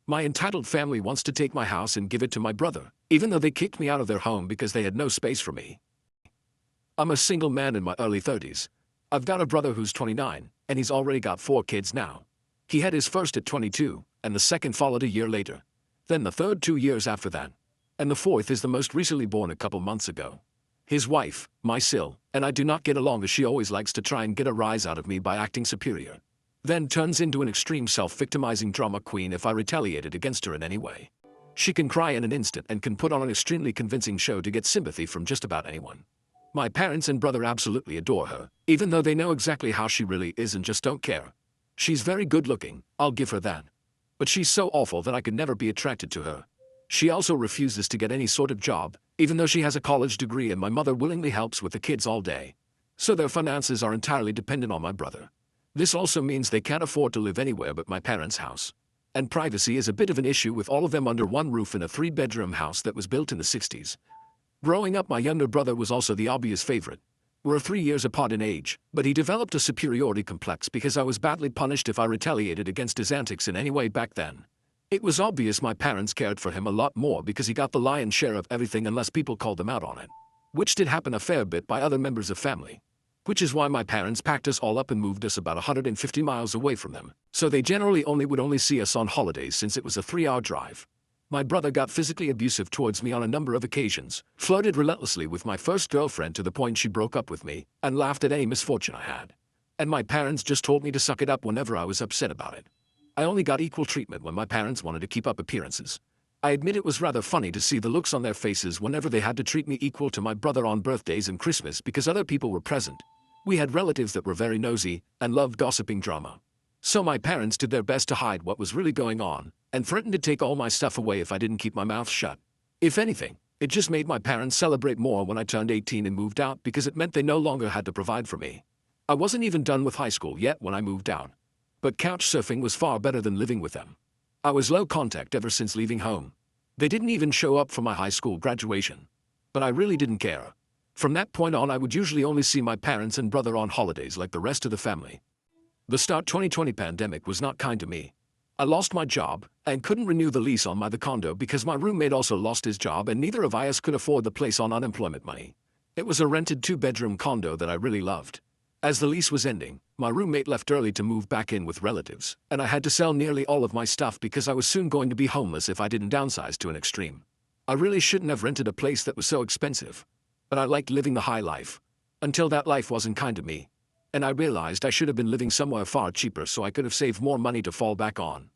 My entitled family wants to take my house and give it to my brother, even though they kicked me out of their home because they had no space for me. I'm a single man in my early 30s. I've got a brother who's 29, and he's already got 4 kids now. He had his first at 22, and the second followed a year later. Then the third 2 years after that. And the fourth is the most recently born a couple months ago. His wife, my Sil, and I do not get along as she always likes to try and get a rise out of me by acting superior. Then turns into an extreme self-victimizing drama queen if I retaliated against her in any way. She can cry in an instant and can put on an extremely convincing show to get sympathy from just about anyone. My parents and brother absolutely adore her, even though they know exactly how she really is and just don't care. She's very good looking, I'll give her that. But she's so awful that I could never be attracted to her. She also refuses to get any sort of job, even though she has a college degree, and my mother willingly helps with the kids all day. So their finances are entirely dependent on my brother. This also means they can't afford to live anywhere but my parents' house. And privacy is a bit of an issue with all of them under one roof in a 3-bedroom house that was built in the 60s. Growing up, my younger brother was also the obvious favorite. We're 3 years apart in age, but he developed a superiority complex because I was badly punished if I retaliated against his antics in any way back then. It was obvious my parents cared for him a lot more because he got the lion's share of everything unless people called them out on it. Which did happen a fair bit by other members of family. Which is why my parents packed us all up and moved us about 150 miles away from them, so they generally would only see us on holidays since it was a 3-hour drive. My brother got physically abusive towards me on a number of occasions, flirted relentlessly with my first girlfriend to the point she broke up with me, and laughed at any misfortune I had. And my parents just told me to suck it up whenever I was upset about it. I only got equal treatment when my parents wanted to keep up appearances. I admit it was rather funny to see the looks on their faces whenever they had to treat me equal to my brother on birthdays and Christmas because other people were present. We had relatives that were very nosy and loved gossiping drama. So my parents did their best to hide what was really going on, and threatened to take all my stuff away if I didn't keep my mouth shut. If anything, it just made my parents celebrate more when I turned 18 and moved out because it meant they no longer had to provide for me. I wasn't even done with high school yet when I moved out. But couch surfing was far better than living with them. I was low contact ever since leaving home. They didn't even show up for my high school graduation. But I really didn't care. From that point on, I would usually only see my parents and brother on holidays like the rest of the family. The start 2020 pandemic was not kind to me. I lost my job and couldn't renew the lease on the condo because my roommate also lost his job and neither of us could afford the place on unemployment money. It was a rented 2-bedroom condo that I really loved. As the lease was ending, my roommate left early to move back in with relatives, and I had to sell nearly all of my stuff because I was soon going to be homeless if I didn't downsize to an extreme. I really shouldn't have rented a place that was so expensive. But I liked living the high life. Until that life wasn't kind to me. And I realized I should have been living somewhere far cheaper so I could have saved more money to fall back on.